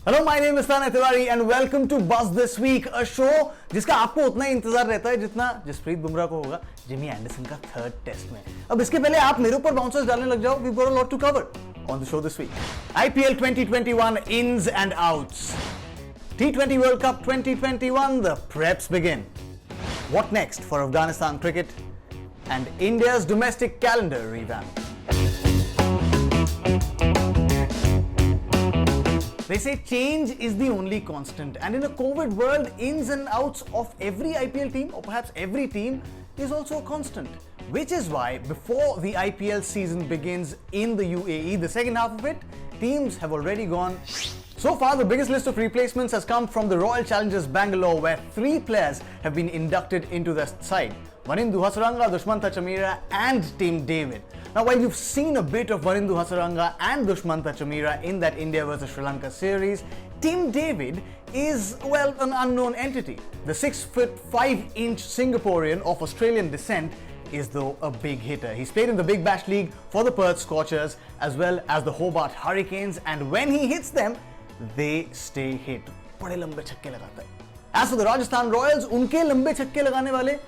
Hello, my name is Tanay Tiwari and welcome to Buzz This Week, a show जिसका आपको उतना ही इंतजार रहता है जितना जसप्रीत बुमराह को होगा जिमी एंडरसन का थर्ड टेस्ट में। अब इसके पहले आप मेरे ऊपर बाउंसर्स डालने लग जाओ, we've got a lot to cover on the show this week. IPL 2021 ins and outs. T20 World Cup 2021, the preps begin. What next for Afghanistan Cricket and India's domestic calendar revamp? They say change is the only constant, and in a COVID world, ins and outs of every IPL team, or perhaps every team, is also a constant. Which is why, before the IPL season begins in the UAE, the second half of it, teams have already gone. So far, the biggest list of replacements has come from the Royal Challengers Bangalore, where 3 players have been inducted into the side. Vanindu Hasaranga, Dushmantha Chameera and Tim David. Now, while you've seen a bit of Vanindu Hasaranga and Dushmantha Chameera in that India vs Sri Lanka series, Tim David is, well, an unknown entity. The 6'5" Singaporean of Australian descent is though a big hitter. He's played in the Big Bash League for the Perth Scorchers as well as the Hobart Hurricanes, and when he hits them, they stay hit. बड़े लंबे छक्के लगाता है. As for the Rajasthan Royals, उनके लंबे छक्के लगाने वाले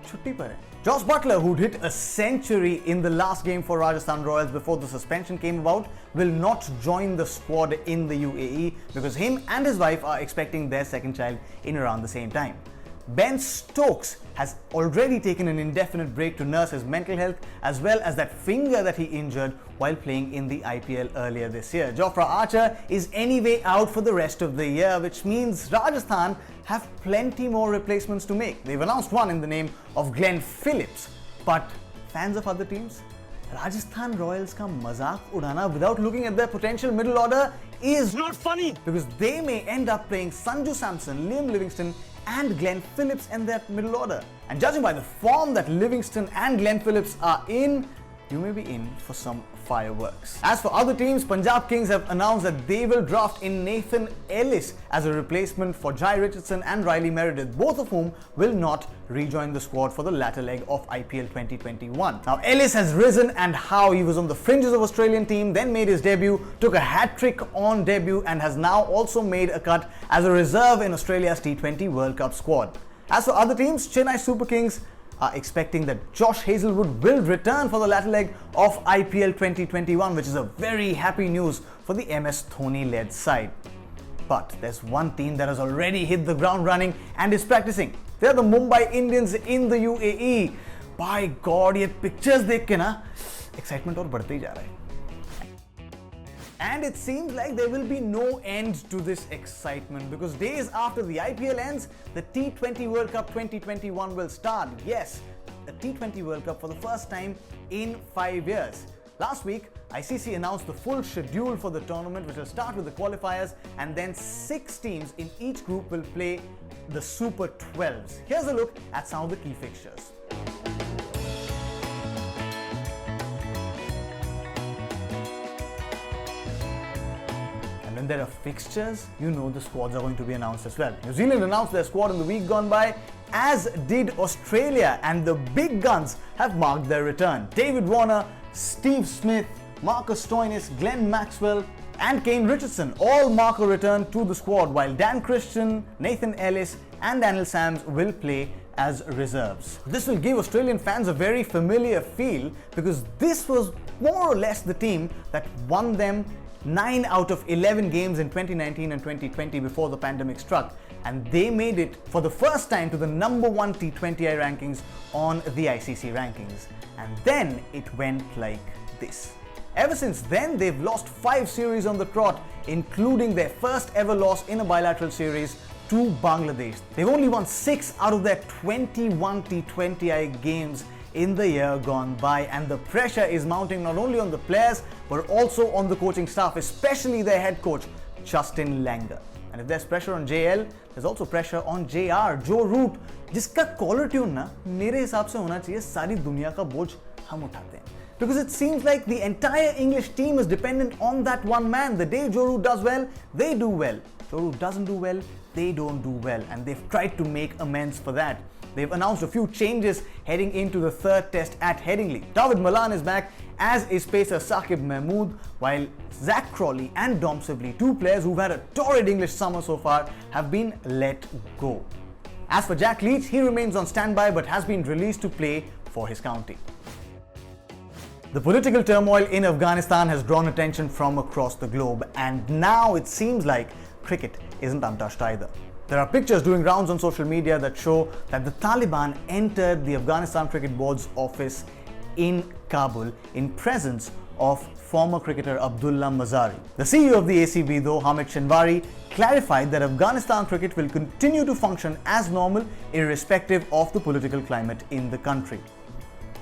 छुट्टी पर हैं. Josh Butler, who'd hit a century in the last game for Rajasthan Royals before the suspension came about, will not join the squad in the UAE because him and his wife are expecting their second child in around the same time. Ben Stokes has already taken an indefinite break to nurse his mental health as well as that finger that he injured while playing in the IPL earlier this year. Jofra Archer is anyway out for the rest of the year, which means Rajasthan have plenty more replacements to make. They've announced one in the name of Glenn Phillips, but fans of other teams, Rajasthan Royals ka mazak udana without looking at their potential middle order is not funny, because they may end up playing Sanju Samson, Liam Livingstone and Glenn Phillips in that middle order. And judging by the form that Livingstone and Glenn Phillips are in, you may be in for some fireworks. As for other teams, Punjab Kings have announced that they will draft in Nathan Ellis as a replacement for Jai Richardson and Riley Meredith, both of whom will not rejoin the squad for the latter leg of IPL 2021. Now, Ellis has risen and how. He was on the fringes of Australian team, then made his debut, took a hat-trick on debut and has now also made a cut as a reserve in Australia's T20 World Cup squad. As for other teams, Chennai Super Kings are expecting that Josh Hazlewood will return for the latter leg of IPL 2021, which is a very happy news for the MS Dhoni-led side. But there's one team that has already hit the ground running and is practicing. They're the Mumbai Indians in the UAE. By God, ये pictures देख के ना excitement और बढ़ते ही जा रहा है. And it seems like there will be no end to this excitement because days after the IPL ends, the T20 World Cup 2021 will start. Yes, the T20 World Cup for the first time in 5 years. Last week, ICC announced the full schedule for the tournament, which will start with the qualifiers, and then 6 teams in each group will play the Super 12s. Here's a look at some of the key fixtures. When there are fixtures, you know the squads are going to be announced as well. New Zealand announced their squad in the week gone by, as did Australia, and the big guns have marked their return. David Warner, Steve Smith, Marcus Stoinis, Glenn Maxwell and Kane Richardson all mark a return to the squad, while Dan Christian, Nathan Ellis and Daniel Sams will play as reserves. This will give Australian fans a very familiar feel because this was more or less the team that won them 9 out of 11 games in 2019 and 2020 before the pandemic struck, and they made it for the first time to the number 1 T20I rankings on the ICC rankings. And then it went like this. Ever since then, they've lost 5 series on the trot, including their first ever loss in a bilateral series to Bangladesh. They've only won 6 out of their 21 T20I games in the year gone by, and the pressure is mounting not only on the players but also on the coaching staff, especially their head coach Justin Langer. And if there's pressure on JL, there's also pressure on JR, Joe Root, जिसका caller tune ना मेरे हिसाब से होना चाहिए सारी दुनिया का बोझ हम उठाते हैं. Because it seems like the entire English team is dependent on that one man. The day Joe Root does well, they do well. Joe Root doesn't do well, they don't do well, and they've tried to make amends for that. they've announced a few changes heading into the third test at Headingley. David Malan is back, as is pacer Saqib Mahmood, while Zach Crawley and Dom Sibley, two players who've had a torrid English summer so far, have been let go. As for Jack Leach, he remains on standby but has been released to play for his county. The political turmoil in Afghanistan has drawn attention from across the globe, and now it seems like cricket isn't untouched either. There are pictures doing rounds on social media that show that the Taliban entered the Afghanistan Cricket Board's office in Kabul in presence of former cricketer Abdullah Mazari. The CEO of the ACB, though, Hamid Shinwari, clarified that Afghanistan cricket will continue to function as normal irrespective of the political climate in the country.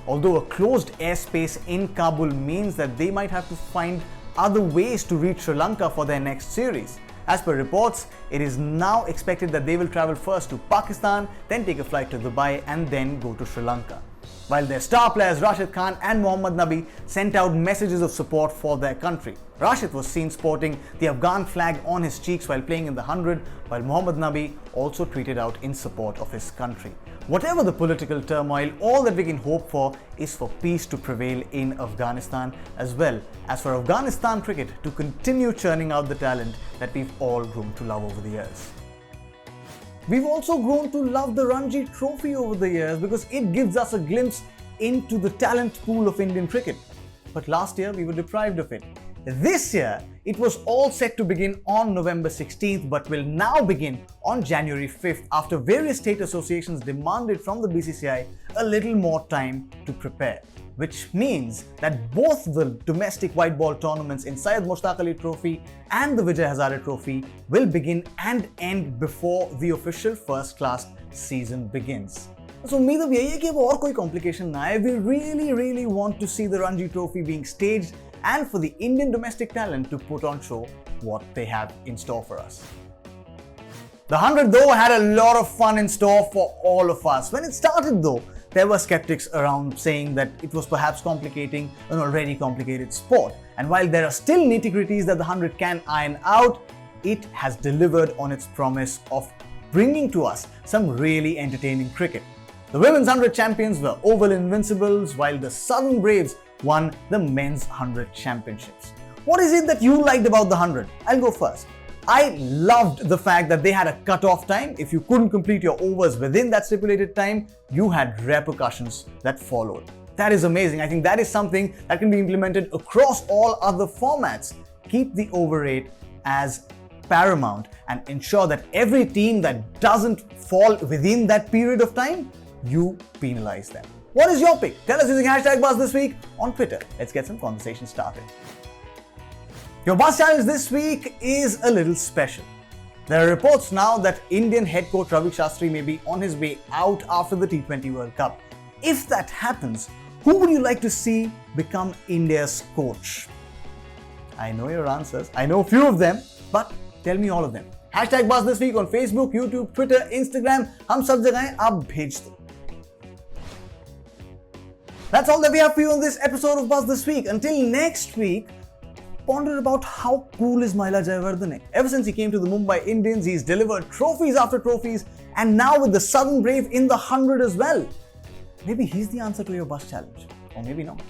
Although a closed airspace in Kabul means that they might have to find other ways to reach Sri Lanka for their next series. As per reports, it is now expected that they will travel first to Pakistan, then take a flight to Dubai and then go to Sri Lanka. While their star players Rashid Khan and Mohammad Nabi sent out messages of support for their country. Rashid was seen sporting the Afghan flag on his cheeks while playing in the 100, while Mohammad Nabi also tweeted out in support of his country. Whatever the political turmoil, all that we can hope for is for peace to prevail in Afghanistan, as well as for Afghanistan cricket to continue churning out the talent that we've all grown to love over the years. We've also grown to love the Ranji Trophy over the years because it gives us a glimpse into the talent pool of Indian cricket. But last year we were deprived of it. This year, it was all set to begin on November 16th but will now begin on January 5th after various state associations demanded from the BCCI a little more time to prepare. Which means that both the domestic white ball tournaments in Syed Mushtaq Ali Trophy and the Vijay Hazare Trophy will begin and end before the official first class season begins. So उम्मीद अब यही है कि और कोई complication ना आए. We really want to see the Ranji Trophy being staged and for the Indian domestic talent to put on show what they have in store for us. The 100 though had a lot of fun in store for all of us. When it started though, there were skeptics around saying that it was perhaps complicating an already complicated sport. And while there are still nitty-gritties that the 100 can iron out, it has delivered on its promise of bringing to us some really entertaining cricket. The women's 100 champions were Oval Invincibles, while the Southern Braves won the men's 100 championships. What is it that you liked about the 100? I'll go first. I loved the fact that they had a cut-off time. If you couldn't complete your overs within that stipulated time, you had repercussions that followed. That is amazing. I think that is something that can be implemented across all other formats. Keep the over rate as paramount and ensure that every team that doesn't fall within that period of time, you penalize them. What is your pick? Tell us using #Buzz this week on Twitter. Let's get some conversation started. Your Buzz challenge this week is a little special. There are reports now that Indian head coach Ravi Shastri may be on his way out after the T20 World Cup. If that happens, who would you like to see become India's coach? I know your answers. I know a few of them, but tell me all of them. #Buzz this week on Facebook, YouTube, Twitter, Instagram. हम सब जगह आप भेज दो. That's all that we have for you on this episode of Buzz This Week. Until next week, ponder about how cool is Mahela Jayawardene. Ever since he came to the Mumbai Indians, he's delivered trophies after trophies, and now with the Southern Brave in the 100 as well. Maybe he's the answer to your Buzz challenge, or maybe not.